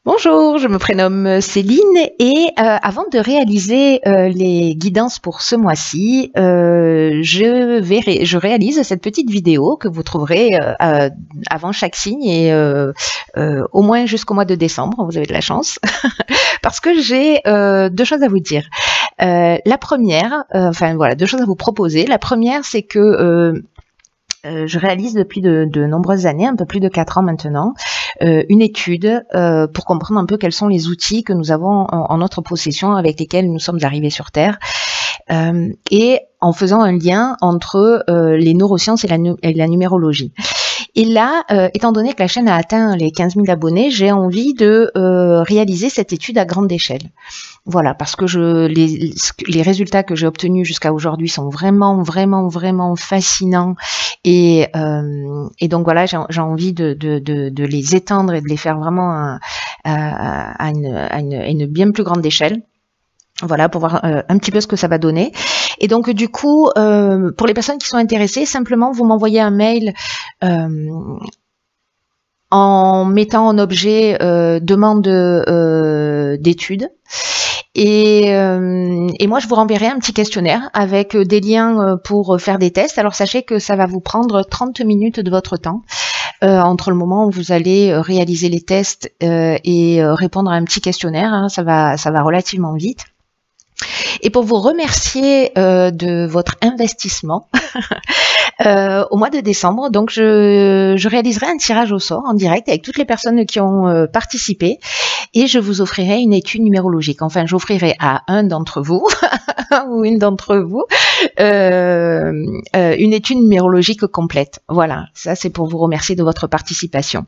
Bonjour, je me prénomme Céline et avant de réaliser les guidances pour ce mois-ci, je réalise cette petite vidéo que vous trouverez avant chaque signe et au moins jusqu'au mois de décembre, vous avez de la chance, parce que j'ai deux choses à vous dire. La première, deux choses à vous proposer. La première, c'est que je réalise depuis de nombreuses années, un peu plus de 4 ans maintenant, une étude pour comprendre un peu quels sont les outils que nous avons en notre possession avec lesquels nous sommes arrivés sur Terre, et en faisant un lien entre les neurosciences et la numérologie. Et là, étant donné que la chaîne a atteint les 15 000 abonnés, j'ai envie de réaliser cette étude à grande échelle. Voilà, parce que les résultats que j'ai obtenus jusqu'à aujourd'hui sont vraiment fascinants. Et donc voilà, j'ai envie de les étendre et de les faire vraiment à une bien plus grande échelle. Voilà, pour voir un petit peu ce que ça va donner. Et donc du coup, pour les personnes qui sont intéressées, simplement vous m'envoyez un mail en mettant en objet demande d'études. Et moi, je vous renverrai un petit questionnaire avec des liens pour faire des tests. Alors, sachez que ça va vous prendre 30 minutes de votre temps entre le moment où vous allez réaliser les tests et répondre à un petit questionnaire. Hein, ça va relativement vite. Et pour vous remercier de votre investissement au mois de décembre, donc je réaliserai un tirage au sort en direct avec toutes les personnes qui ont participé et je vous offrirai une étude numérologique. Enfin, j'offrirai à un d'entre vous ou une d'entre vous une étude numérologique complète. Voilà, ça c'est pour vous remercier de votre participation.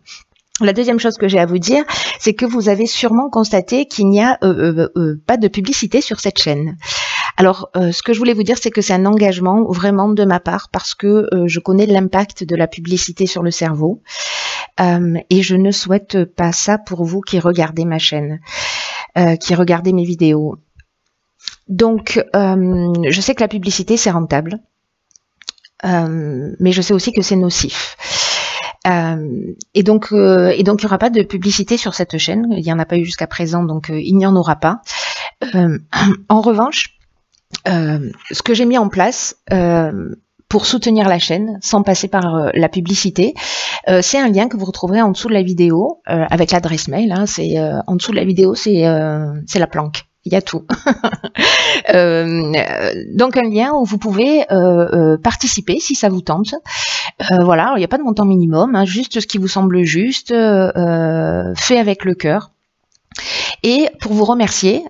La deuxième chose que j'ai à vous dire, c'est que vous avez sûrement constaté qu'il n'y a pas de publicité sur cette chaîne. Alors, ce que je voulais vous dire, c'est que c'est un engagement vraiment de ma part parce que je connais l'impact de la publicité sur le cerveau et je ne souhaite pas ça pour vous qui regardez ma chaîne, qui regardez mes vidéos. Donc, je sais que la publicité, c'est rentable, mais je sais aussi que c'est nocif. Et donc il n'y aura pas de publicité sur cette chaîne, il n'y en a pas eu jusqu'à présent, donc il n'y en aura pas. En revanche, ce que j'ai mis en place pour soutenir la chaîne sans passer par la publicité, c'est un lien que vous retrouverez en dessous de la vidéo avec l'adresse mail. Hein, en dessous de la vidéo, c'est la planque. Il y a tout. Donc un lien où vous pouvez participer si ça vous tente. Voilà, il n'y a pas de montant minimum, hein, juste ce qui vous semble juste, fait avec le cœur. Et pour vous remercier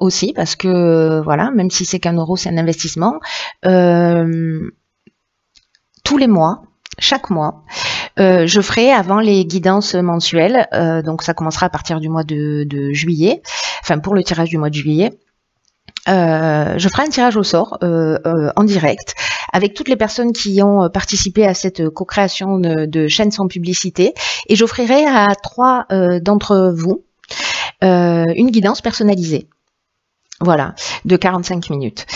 aussi, parce que voilà, même si c'est qu'1 euro, c'est un investissement, tous les mois, chaque mois, je ferai avant les guidances mensuelles, donc ça commencera à partir du mois de juillet, enfin pour le tirage du mois de juillet, je ferai un tirage au sort en direct avec toutes les personnes qui ont participé à cette co-création de chaînes sans publicité et j'offrirai à 3 d'entre vous une guidance personnalisée. Voilà, de 45 minutes.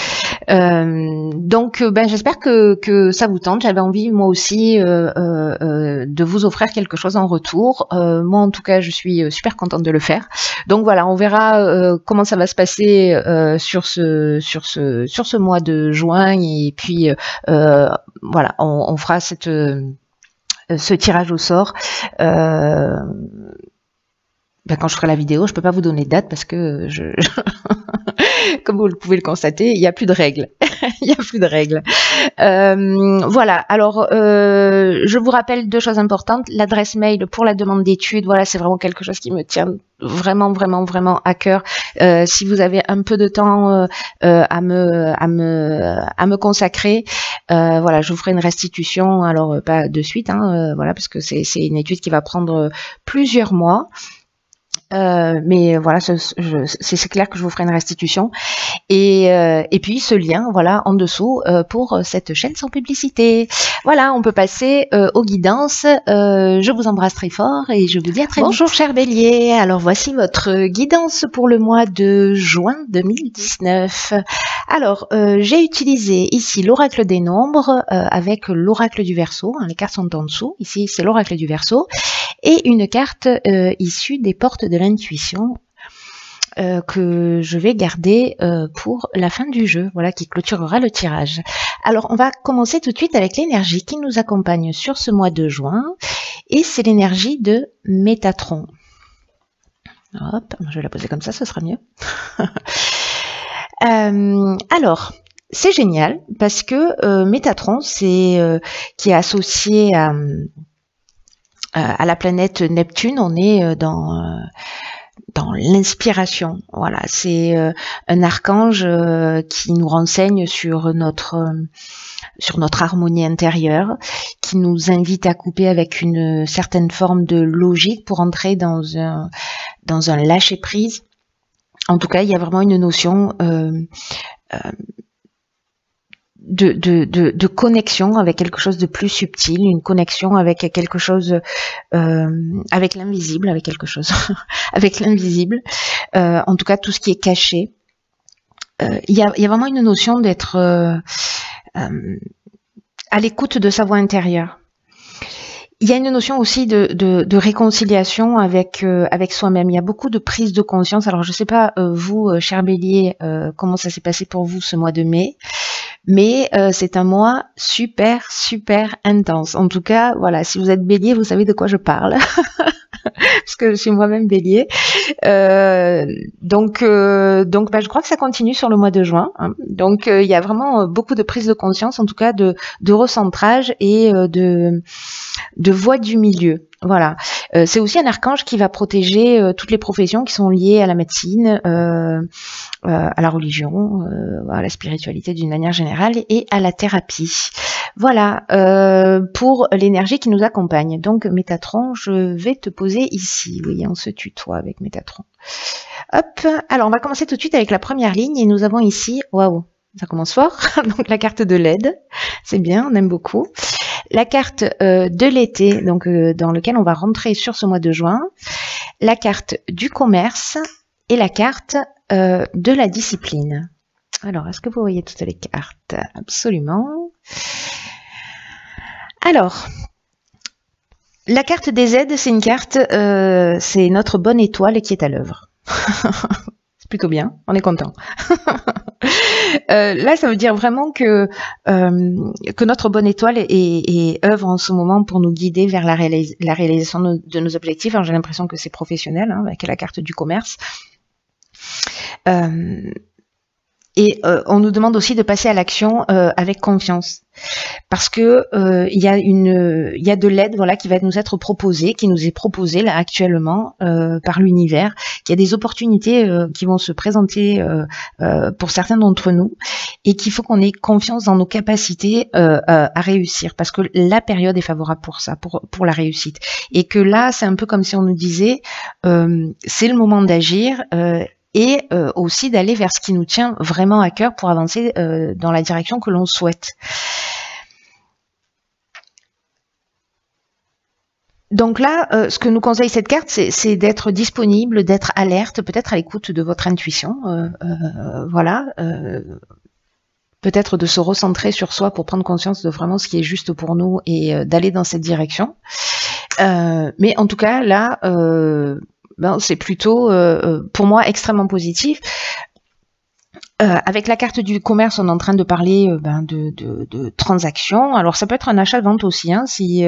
Donc, j'espère que ça vous tente. J'avais envie, moi aussi, de vous offrir quelque chose en retour. Moi, en tout cas, je suis super contente de le faire. Donc voilà, on verra comment ça va se passer sur ce mois de juin. Et puis, voilà, on fera ce tirage au sort. Quand je ferai la vidéo, je peux pas vous donner de date parce que comme vous pouvez le constater, il n'y a plus de règles. Il n'y a plus de règles. Voilà. Alors, je vous rappelle 2 choses importantes. L'adresse mail pour la demande d'études. Voilà, c'est vraiment quelque chose qui me tient vraiment à cœur. Si vous avez un peu de temps à me consacrer, voilà, je vous ferai une restitution. Alors, pas de suite, hein, voilà, parce que c'est une étude qui va prendre plusieurs mois. Mais voilà, c'est clair que je vous ferai une restitution et puis ce lien, voilà, en dessous pour cette chaîne sans publicité. Voilà, on peut passer aux guidances. Je vous embrasse très fort et je vous dis à très vite. Bonjour cher Bélier, alors voici votre guidance pour le mois de juin 2019. Alors, j'ai utilisé ici l'oracle des nombres avec l'oracle du Verseau, hein, les cartes sont en dessous, ici c'est l'oracle du Verseau. et une carte issue des portes de l'intuition que je vais garder pour la fin du jeu, voilà, qui clôturera le tirage. Alors, on va commencer tout de suite avec l'énergie qui nous accompagne sur ce mois de juin, et c'est l'énergie de Métatron. Hop, je vais la poser comme ça, ce sera mieux. Alors, c'est génial parce que Métatron, c'est qui est associé à la planète Neptune. On est dans l'inspiration. Voilà, c'est un archange qui nous renseigne sur notre harmonie intérieure, qui nous invite à couper avec une certaine forme de logique pour entrer dans un lâcher prise. En tout cas, il y a vraiment une notion de connexion avec quelque chose de plus subtil, une connexion avec quelque chose, avec l'invisible, avec quelque chose, avec l'invisible. En tout cas, tout ce qui est caché. Il y a vraiment une notion d'être à l'écoute de sa voix intérieure. Il y a une notion aussi de réconciliation avec soi-même. Il y a beaucoup de prise de conscience. Alors, je ne sais pas, vous, cher Bélier, comment ça s'est passé pour vous ce mois de mai, mais c'est un mois super, super intense. En tout cas, voilà, si vous êtes Bélier, vous savez de quoi je parle. Parce que je suis moi-même Bélier. Donc, je crois que ça continue sur le mois de juin. Hein. Donc, il y a vraiment beaucoup de prise de conscience, en tout cas de recentrage et de voix du milieu. Voilà. C'est aussi un archange qui va protéger toutes les professions qui sont liées à la médecine, à la religion, à la spiritualité d'une manière générale et à la thérapie. Voilà pour l'énergie qui nous accompagne. Donc Métatron, je vais te poser ici. Oui, on se tutoie avec Métatron. Hop. Alors on va commencer tout de suite avec la première ligne et nous avons ici, waouh, ça commence fort. Donc la carte de l'aide, c'est bien, on aime beaucoup. La carte de l'été, donc dans lequel on va rentrer sur ce mois de juin. La carte du commerce et la carte de la discipline. Alors, est-ce que vous voyez toutes les cartes? Absolument. Alors, la carte des aides, c'est une carte, c'est notre bonne étoile qui est à l'œuvre. C'est plutôt bien, on est content. Là, ça veut dire vraiment que notre bonne étoile est œuvre en ce moment pour nous guider vers la réalisation de nos objectifs. Alors, j'ai l'impression que c'est professionnel, hein, avec la carte du commerce. Et on nous demande aussi de passer à l'action avec confiance, parce que il y a de l'aide, voilà, qui va nous être proposée, qui nous est proposée là actuellement par l'univers, qu'il y a des opportunités qui vont se présenter pour certains d'entre nous, et qu'il faut qu'on ait confiance dans nos capacités à réussir, parce que la période est favorable pour ça, pour la réussite, et que là c'est un peu comme si on nous disait c'est le moment d'agir. Et aussi d'aller vers ce qui nous tient vraiment à cœur pour avancer dans la direction que l'on souhaite. Donc là, ce que nous conseille cette carte, c'est d'être disponible, d'être alerte, peut-être à l'écoute de votre intuition, voilà, peut-être de se recentrer sur soi pour prendre conscience de vraiment ce qui est juste pour nous et d'aller dans cette direction. Mais en tout cas, là... c'est plutôt, pour moi, extrêmement positif. Avec la carte du commerce, on est en train de parler de transactions. Alors, ça peut être un achat-vente aussi, hein, si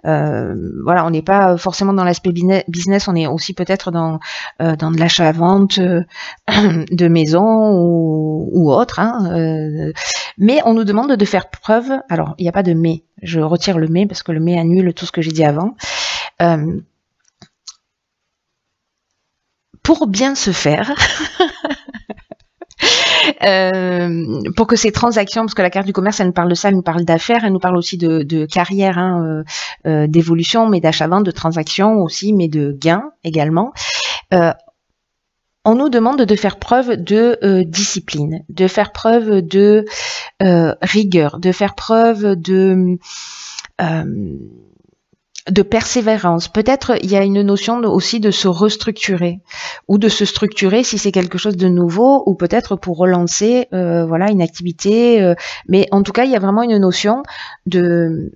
voilà, on n'est pas forcément dans l'aspect business, on est aussi peut-être dans de l'achat-vente de maison ou autre. Hein, mais on nous demande de faire preuve. Alors, il n'y a pas de mais. Je retire le mais parce que le mais annule tout ce que j'ai dit avant. Pour bien se faire, pour que ces transactions, parce que la carte du commerce, elle nous parle de ça, elle nous parle d'affaires, elle nous parle aussi de carrière, hein, d'évolution, mais d'achat-vente, de transactions aussi, mais de gains également. On nous demande de faire preuve de discipline, de faire preuve de rigueur, de faire preuve de persévérance. Peut-être il y a une notion aussi de se restructurer ou de se structurer si c'est quelque chose de nouveau, ou peut-être pour relancer voilà, une activité. Mais en tout cas, il y a vraiment une notion de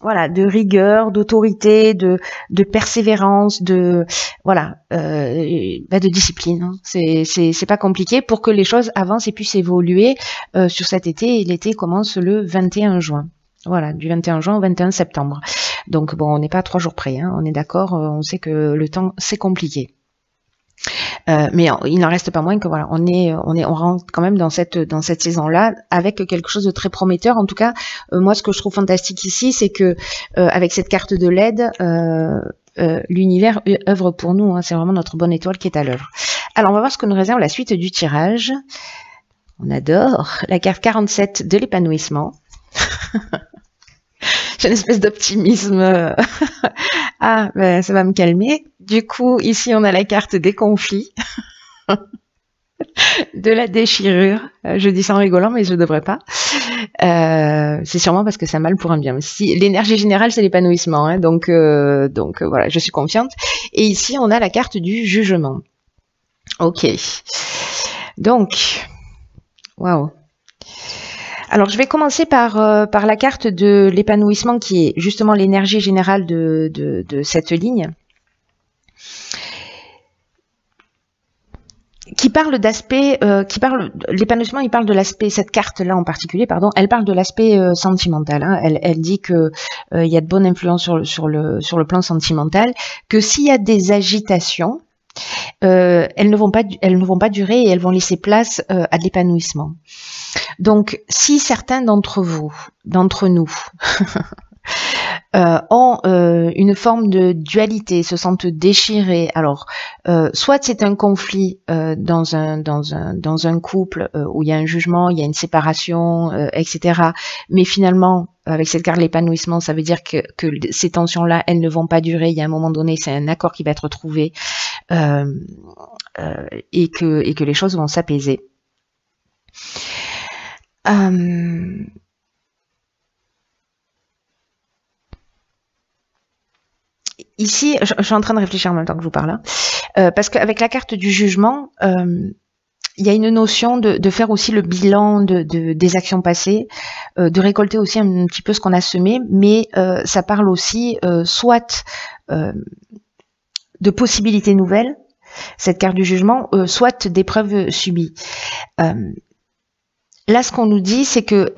voilà, de rigueur, d'autorité, de persévérance, de voilà, de discipline. Hein. C'est pas compliqué pour que les choses avancent et puissent évoluer sur cet été. Et l'été commence le 21 juin. Voilà, du 21 juin au 21 septembre. Donc bon, on n'est pas à 3 jours près. Hein, on est d'accord. On sait que le temps c'est compliqué. Mais il n'en reste pas moins que voilà, on rentre quand même dans cette saison-là avec quelque chose de très prometteur. En tout cas, moi, ce que je trouve fantastique ici, c'est que avec cette carte de LED, l'univers œuvre pour nous. Hein, c'est vraiment notre bonne étoile qui est à l'œuvre. Alors, on va voir ce que nous réserve la suite du tirage. On adore la carte 47 de l'épanouissement. J'ai une espèce d'optimisme. Ah, ben, ça va me calmer. Du coup, ici, on a la carte des conflits, de la déchirure. Je dis ça en rigolant, mais je ne devrais pas. C'est sûrement parce que c'est mal pour un bien. Si, l'énergie générale, c'est l'épanouissement. Hein, donc voilà, je suis confiante. Et ici, on a la carte du jugement. Ok. Donc, waouh. Alors, je vais commencer par la carte de l'épanouissement qui est justement l'énergie générale de cette ligne. Qui parle d'aspect, l'épanouissement, il parle de l'aspect, cette carte-là en particulier, pardon, elle parle de l'aspect sentimental. Hein. Elle dit que il y a de bonnes influences sur le plan sentimental, que s'il y a des agitations, elles ne vont pas durer et elles vont laisser place à de l'épanouissement. Donc, si certains d'entre nous, ont une forme de dualité, se sentent déchirés. Alors, soit c'est un conflit dans un couple où il y a un jugement, il y a une séparation, etc. Mais finalement, avec cette carte de l'épanouissement, ça veut dire que ces tensions-là, elles ne vont pas durer. Il y a un moment donné, c'est un accord qui va être trouvé et que les choses vont s'apaiser. Ici, je suis en train de réfléchir en même temps que je vous parle, parce qu'avec la carte du jugement, il y a une notion de faire aussi le bilan des actions passées, de récolter aussi un petit peu ce qu'on a semé, mais ça parle aussi soit de possibilités nouvelles, cette carte du jugement, soit d'épreuves subies. Là, ce qu'on nous dit, c'est que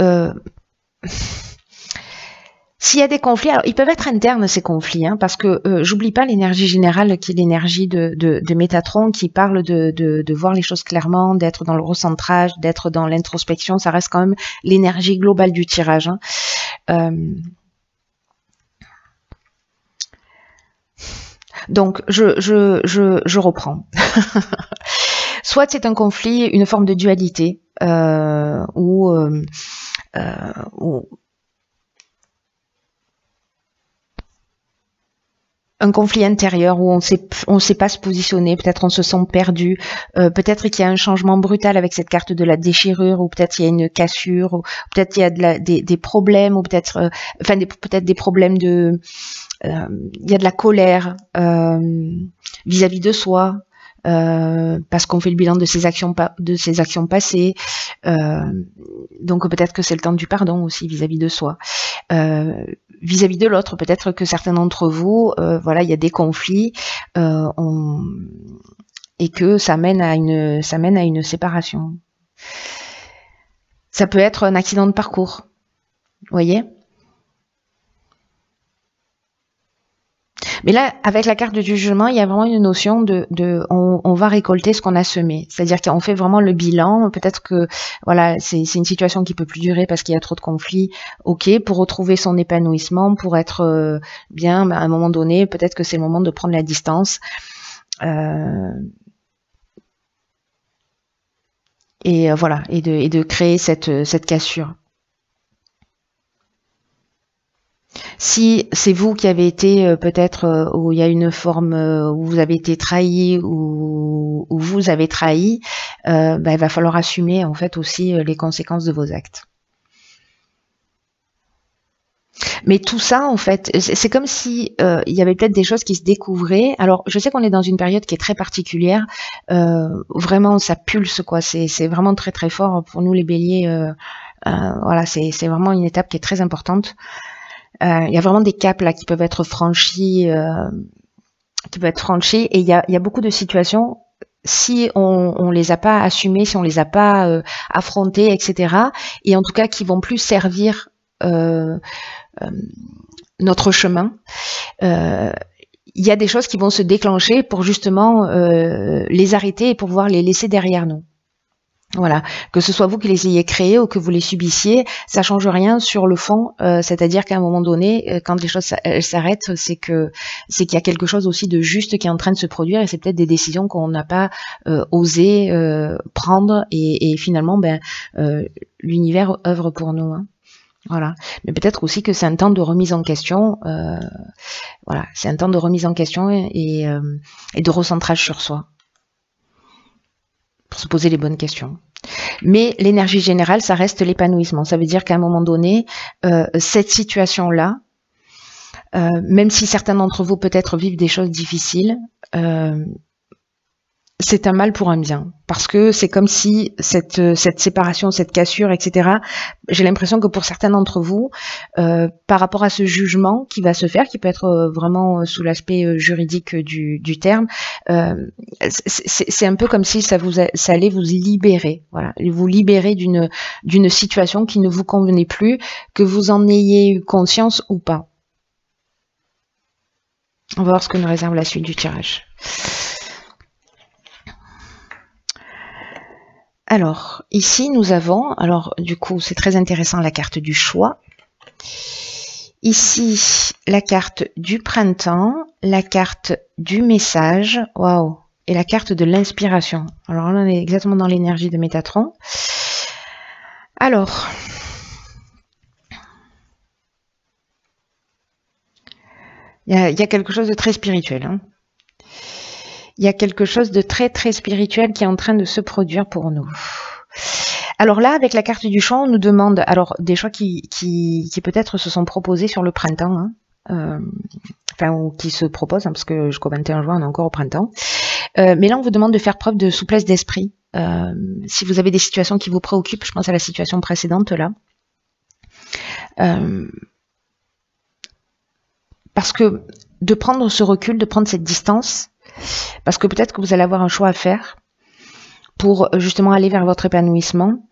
s'il y a des conflits, alors ils peuvent être internes ces conflits, hein, parce que j'oublie pas l'énergie générale qui est l'énergie de Métatron, qui parle de voir les choses clairement, d'être dans le recentrage, d'être dans l'introspection. Ça reste quand même l'énergie globale du tirage. Hein. Donc je reprends. Soit c'est un conflit, une forme de dualité, ou un conflit intérieur où on sait pas se positionner, peut-être on se sent perdu, peut-être qu'il y a un changement brutal avec cette carte de la déchirure, ou peut-être il y a une cassure, ou peut-être il y a des problèmes, ou peut-être peut-être des problèmes de il y a de la colère vis-à-vis de soi. Parce qu'on fait le bilan de ses actions passées, donc peut-être que c'est le temps du pardon aussi vis-à-vis de soi, vis-à-vis de l'autre. Peut-être que certains d'entre vous, voilà, il y a des conflits et que ça mène à une séparation. Ça peut être un accident de parcours, vous voyez. Mais là, avec la carte du jugement, il y a vraiment une notion on va récolter ce qu'on a semé. C'est-à-dire qu'on fait vraiment le bilan. Peut-être que voilà, c'est une situation qui peut plus durer parce qu'il y a trop de conflits. Ok, pour retrouver son épanouissement, pour être bien, à un moment donné, peut-être que c'est le moment de prendre la distance. Et voilà, et de créer cette cassure. Si c'est vous qui avez été peut-être où il y a une forme où vous avez été trahi ou vous avez trahi, il va falloir assumer en fait aussi les conséquences de vos actes. Mais tout ça, en fait, c'est comme si il y avait peut-être des choses qui se découvraient. Alors, je sais qu'on est dans une période qui est très particulière. Vraiment, ça pulse, quoi. C'est vraiment très très fort pour nous les Béliers. Voilà, c'est vraiment une étape qui est très importante. Il y a vraiment des caps là qui peuvent être franchis, et il y a beaucoup de situations, si on les a pas assumées, si on les a pas affrontées, etc. Et en tout cas qui vont plus servir notre chemin. Il y a des choses qui vont se déclencher pour justement les arrêter et pour pouvoir les laisser derrière nous. Voilà, que ce soit vous qui les ayez créés ou que vous les subissiez, ça change rien sur le fond. C'est-à-dire qu'à un moment donné, quand les choses s'arrêtent, c'est qu'il y a quelque chose aussi de juste qui est en train de se produire et c'est peut-être des décisions qu'on n'a pas osé prendre et finalement, l'univers œuvre pour nous. Hein. Voilà, mais peut-être aussi que c'est un temps de remise en question. Voilà, c'est un temps de remise en question et de recentrage sur soi. Pour se poser les bonnes questions. Mais l'énergie générale, ça reste l'épanouissement. Ça veut dire qu'à un moment donné, cette situation-là, même si certains d'entre vous peut-être vivent des choses difficiles, c'est un mal pour un bien. Parce que c'est comme si cette séparation, cette cassure, etc., j'ai l'impression que pour certains d'entre vous, par rapport à ce jugement qui va se faire, qui peut être vraiment sous l'aspect juridique du terme, c'est un peu comme si ça allait vous libérer. Voilà, vous libérer d'une situation qui ne vous convenait plus, que vous en ayez eu conscience ou pas. On va voir ce que nous réserve la suite du tirage. Alors, ici, nous avons, alors du coup, c'est très intéressant, la carte du choix. Ici, la carte du printemps, la carte du message, waouh, et la carte de l'inspiration. Alors là, on est exactement dans l'énergie de Métatron. Alors, il y a quelque chose de très spirituel, hein. Il y a quelque chose de très très spirituel qui est en train de se produire pour nous. Alors là, avec la carte du choix, on nous demande, alors des choix qui peut-être se sont proposés sur le printemps, hein, enfin ou qui se proposent, hein, parce que jusqu'au 21 juin, on est encore au printemps. Mais là, on vous demande de faire preuve de souplesse d'esprit. Si vous avez des situations qui vous préoccupent, je pense à la situation précédente là. Parce que de prendre ce recul, de prendre cette distance, parce que peut-être que vous allez avoir un choix à faire pour justement aller vers votre épanouissement.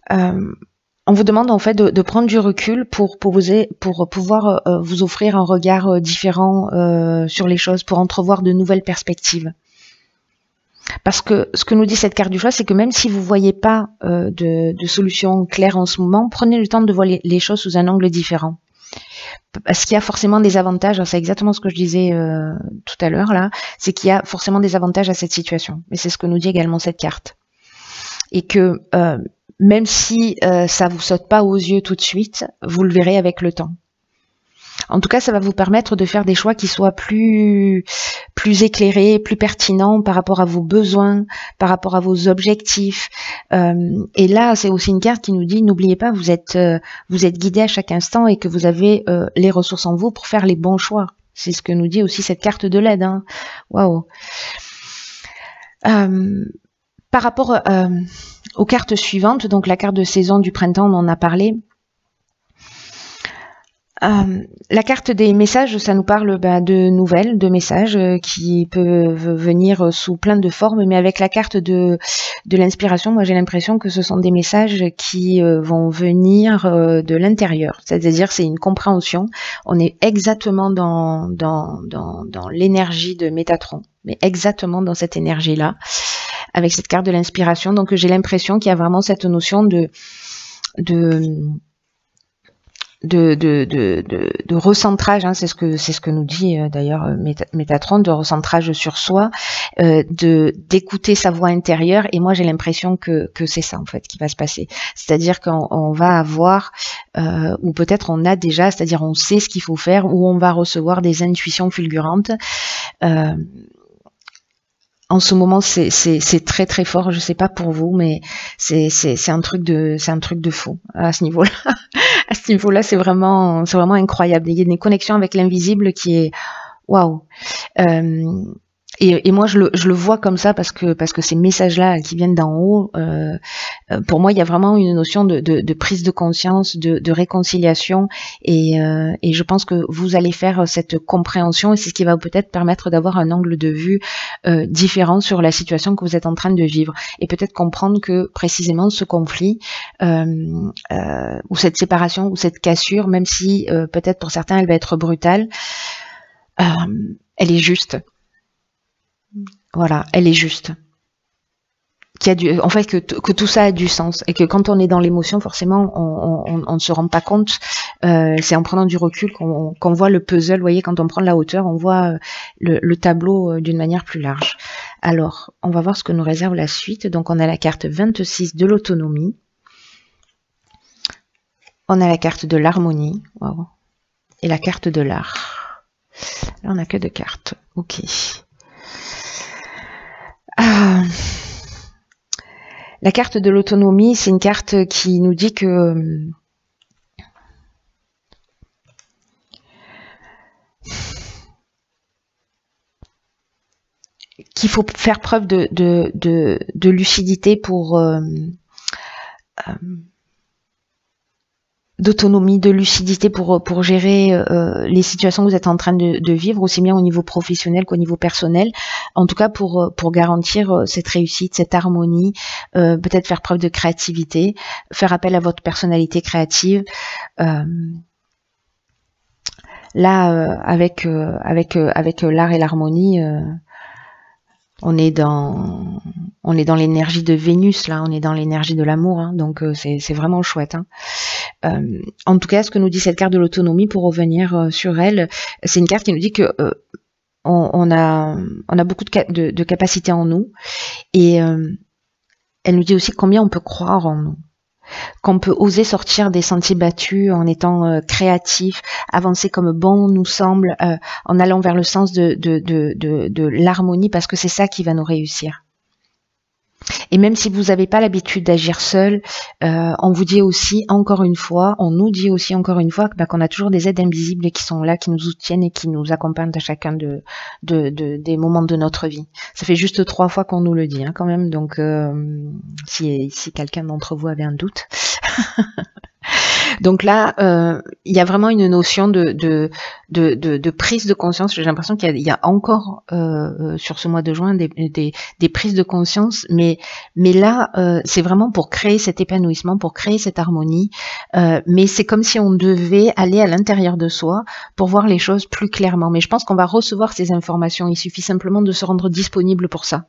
On vous demande en fait de prendre du recul pour pouvoir vous offrir un regard différent sur les choses, pour entrevoir de nouvelles perspectives. Parce que ce que nous dit cette carte du choix, c'est que même si vous ne voyez pas de solution claire en ce moment, prenez le temps de voir les choses sous un angle différent. Parce qu'il y a forcément des avantages, c'est exactement ce que je disais tout à l'heure là, c'est qu'il y a forcément des avantages à cette situation. Et c'est ce que nous dit également cette carte. Et que même si ça vous saute pas aux yeux tout de suite, vous le verrez avec le temps. En tout cas, ça va vous permettre de faire des choix qui soient plus éclairés, plus pertinents par rapport à vos besoins, par rapport à vos objectifs. Et là, c'est aussi une carte qui nous dit, n'oubliez pas, vous êtes guidé à chaque instant et que vous avez les ressources en vous pour faire les bons choix. C'est ce que nous dit aussi cette carte de l'aide. Hein. Waouh. Par rapport aux cartes suivantes, donc la carte de saison du printemps, on en a parlé. La carte des messages, ça nous parle de nouvelles, de messages qui peuvent venir sous plein de formes, mais avec la carte de l'inspiration, moi j'ai l'impression que ce sont des messages qui vont venir de l'intérieur, c'est-à-dire c'est une compréhension. On est exactement dans l'énergie de Métatron, mais exactement dans cette énergie-là, avec cette carte de l'inspiration. Donc j'ai l'impression qu'il y a vraiment cette notion de recentrage, hein, c'est ce que nous dit d'ailleurs Métatron, de recentrage sur soi, d'écouter sa voix intérieure. Et moi j'ai l'impression que c'est ça en fait qui va se passer, c'est-à-dire qu'on va avoir ou peut-être on a déjà, c'est-à-dire on sait ce qu'il faut faire, ou on va recevoir des intuitions fulgurantes. En ce moment, c'est très très fort. Je sais pas pour vous, mais c'est un truc de fou à ce niveau-là. À ce niveau-là, c'est vraiment incroyable. Il y a des connexions avec l'invisible qui est waouh. Et moi, je le vois comme ça parce que ces messages-là qui viennent d'en haut, pour moi, il y a vraiment une notion de prise de conscience, de réconciliation, et je pense que vous allez faire cette compréhension, et c'est ce qui va peut-être permettre d'avoir un angle de vue différent sur la situation que vous êtes en train de vivre, et peut-être comprendre que précisément ce conflit ou cette séparation ou cette cassure, même si peut-être pour certains elle va être brutale, elle est juste. Voilà, elle est juste. En fait, que tout ça a du sens, et que quand on est dans l'émotion, forcément, on ne se rend pas compte. C'est en prenant du recul qu'on voit le puzzle. Vous voyez, quand on prend de la hauteur, on voit le tableau d'une manière plus large. Alors, on va voir ce que nous réserve la suite. Donc, on a la carte 26 de l'autonomie. On a la carte de l'harmonie. Wow. Et la carte de l'art. Là, on n'a que 2 cartes. Ok. La carte de l'autonomie, c'est une carte qui nous dit que qu'il faut faire preuve de lucidité d'autonomie, de lucidité pour gérer les situations que vous êtes en train de vivre, aussi bien au niveau professionnel qu'au niveau personnel. En tout cas, pour garantir cette réussite, cette harmonie, peut-être faire preuve de créativité, faire appel à votre personnalité créative. Là, avec l'art et l'harmonie, on est dans l'énergie de Vénus, là, on est dans l'énergie de l'amour, hein, donc c'est vraiment chouette. Hein. En tout cas, ce que nous dit cette carte de l'autonomie, pour revenir sur elle, c'est une carte qui nous dit que on a beaucoup de capacités en nous, et elle nous dit aussi combien on peut croire en nous, qu'on peut oser sortir des sentiers battus en étant créatif, avancer comme bon nous semble, en allant vers le sens de l'harmonie, parce que c'est ça qui va nous réussir. Et même si vous n'avez pas l'habitude d'agir seul, on vous dit aussi encore une fois, on nous dit aussi encore une fois qu'on a toujours des aides invisibles qui sont là, qui nous soutiennent et qui nous accompagnent à chacun des moments de notre vie. Ça fait juste 3 fois qu'on nous le dit, hein, quand même. Donc, si quelqu'un d'entre vous avait un doute. Donc là, il y a vraiment une notion de prise de conscience. J'ai l'impression qu'il y a encore sur ce mois de juin des prises de conscience, mais là, c'est vraiment pour créer cet épanouissement, pour créer cette harmonie. Mais c'est comme si on devait aller à l'intérieur de soi pour voir les choses plus clairement. Mais je pense qu'on va recevoir ces informations. Il suffit simplement de se rendre disponible pour ça.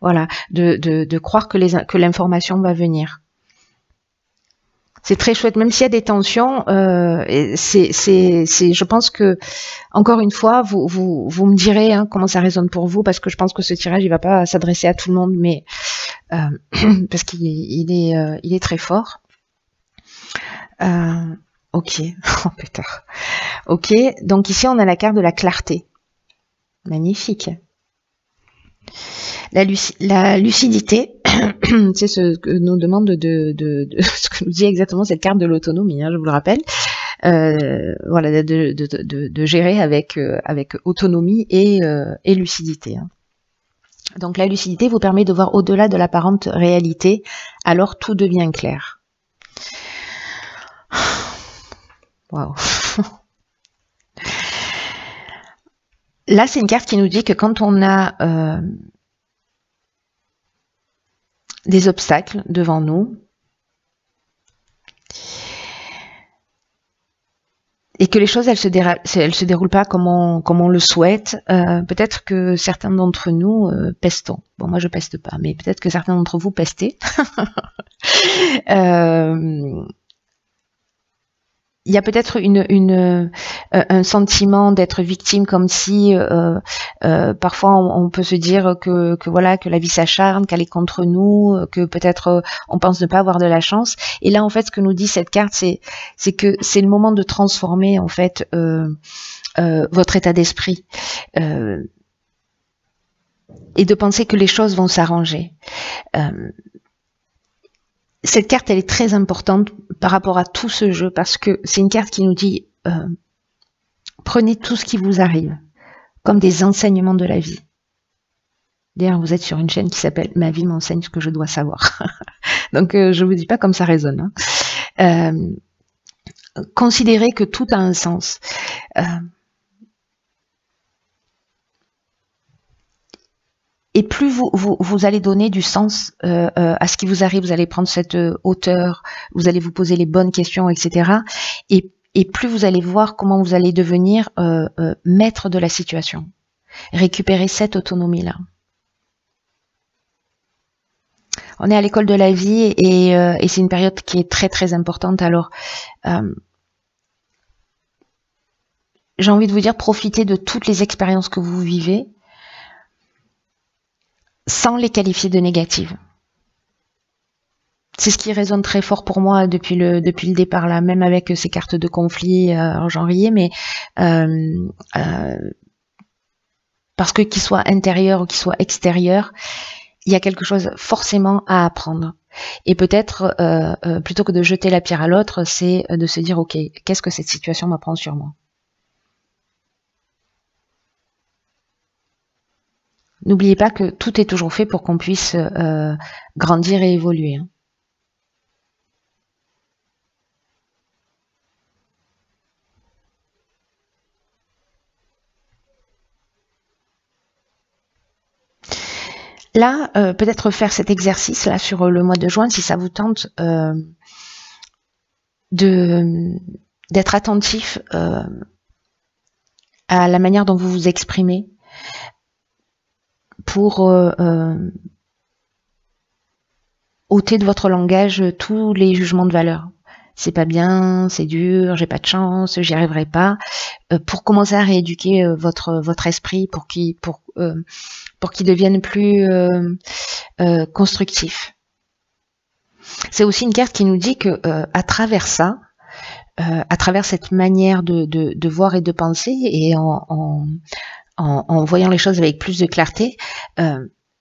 Voilà, de croire que l'information va venir. C'est très chouette, même s'il y a des tensions. Je pense que, encore une fois, vous me direz comment ça résonne pour vous, parce que je pense que ce tirage, il va pas s'adresser à tout le monde, mais parce qu'il est très fort. Ok, oh putain. Ok, donc ici on a la carte de la clarté. Magnifique. La lucidité, c'est ce que nous demande ce que nous dit exactement cette carte de l'autonomie, hein, je vous le rappelle. Voilà, de gérer avec autonomie et lucidité. Hein. Donc la lucidité vous permet de voir au-delà de l'apparente réalité, alors tout devient clair. Waouh. Là, c'est une carte qui nous dit que quand on a des obstacles devant nous et que les choses elles se déroulent pas comme on le souhaite, peut-être que certains d'entre nous pestons. Bon, moi je peste pas, mais peut-être que certains d'entre vous pestez. Il y a peut-être un sentiment d'être victime, comme si parfois on peut se dire que voilà, que la vie s'acharne, qu'elle est contre nous, que peut-être on pense ne pas avoir de la chance. Et là, en fait, ce que nous dit cette carte, c'est que c'est le moment de transformer en fait votre état d'esprit et de penser que les choses vont s'arranger. Cette carte, elle est très importante par rapport à tout ce jeu, parce que c'est une carte qui nous dit prenez tout ce qui vous arrive comme des enseignements de la vie. D'ailleurs, vous êtes sur une chaîne qui s'appelle « Ma vie m'enseigne ce que je dois savoir ». Donc, je vous dis pas comme ça résonne. Hein. Considérez que tout a un sens. Et plus vous allez donner du sens à ce qui vous arrive, vous allez prendre cette hauteur, vous allez vous poser les bonnes questions, etc. Et plus vous allez voir comment vous allez devenir maître de la situation. Récupérer cette autonomie-là. On est à l'école de la vie et c'est une période qui est très très importante. Alors, j'ai envie de vous dire, profitez de toutes les expériences que vous vivez sans les qualifier de négatives. C'est ce qui résonne très fort pour moi depuis le départ, là, même avec ces cartes de conflit, alors j'en riais, mais parce que qu'il soit intérieur ou qu'il soit extérieur, il y a quelque chose forcément à apprendre. Et peut-être, plutôt que de jeter la pierre à l'autre, c'est de se dire, ok, qu'est-ce que cette situation m'apprend sur moi? N'oubliez pas que tout est toujours fait pour qu'on puisse grandir et évoluer. Hein. Là, peut-être faire cet exercice là sur le mois de juin, si ça vous tente, d'être attentif à la manière dont vous vous exprimez pour ôter de votre langage tous les jugements de valeur. C'est pas bien, c'est dur, j'ai pas de chance, j'y arriverai pas. Pour commencer à rééduquer votre esprit, pour qu'il devienne plus constructif. C'est aussi une carte qui nous dit que à travers ça, à travers cette manière de voir et de penser, et en voyant les choses avec plus de clarté,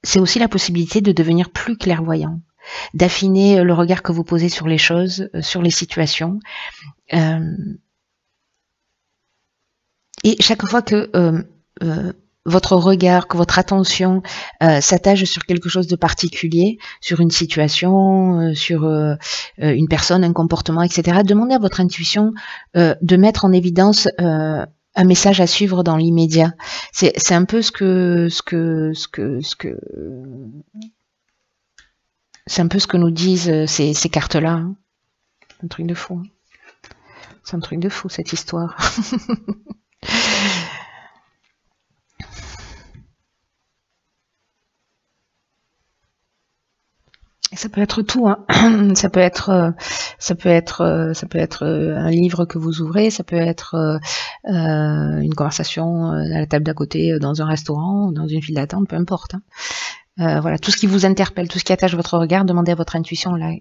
c'est aussi la possibilité de devenir plus clairvoyant, d'affiner le regard que vous posez sur les choses, sur les situations. Et chaque fois que votre regard, que votre attention s'attache sur quelque chose de particulier, sur une situation, sur une personne, un comportement, etc., demandez à votre intuition de mettre en évidence un message à suivre dans l'immédiat. C'est un peu c'est un peu ce que nous disent ces cartes-là. Hein. Un truc de fou. Hein. C'est un truc de fou, cette histoire. Ça peut être tout, hein. Ça peut être un livre que vous ouvrez, ça peut être une conversation à la table d'à côté dans un restaurant, dans une file d'attente, peu importe. Hein. Voilà, tout ce qui vous interpelle, tout ce qui attache votre regard, demandez à votre intuition là,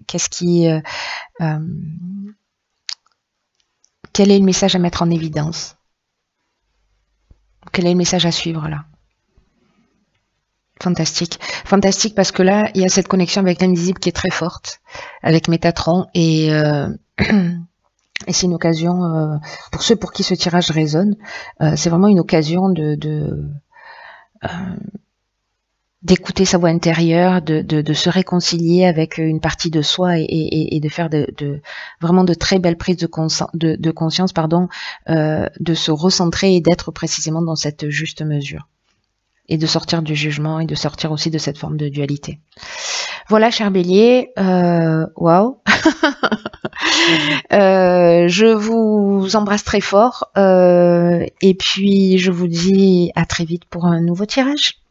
quel est le message à mettre en évidence? Quel est le message à suivre là? Fantastique. Fantastique parce que là, il y a cette connexion avec l'invisible qui est très forte, avec Métatron, et c'est une occasion, pour ceux pour qui ce tirage résonne, c'est vraiment une occasion d'écouter sa voix intérieure, de se réconcilier avec une partie de soi et de faire vraiment de très belles prises de conscience, de se recentrer et d'être précisément dans cette juste mesure. Et de sortir du jugement et de sortir aussi de cette forme de dualité. Voilà, cher Bélier, waouh. Je vous embrasse très fort et puis je vous dis à très vite pour un nouveau tirage.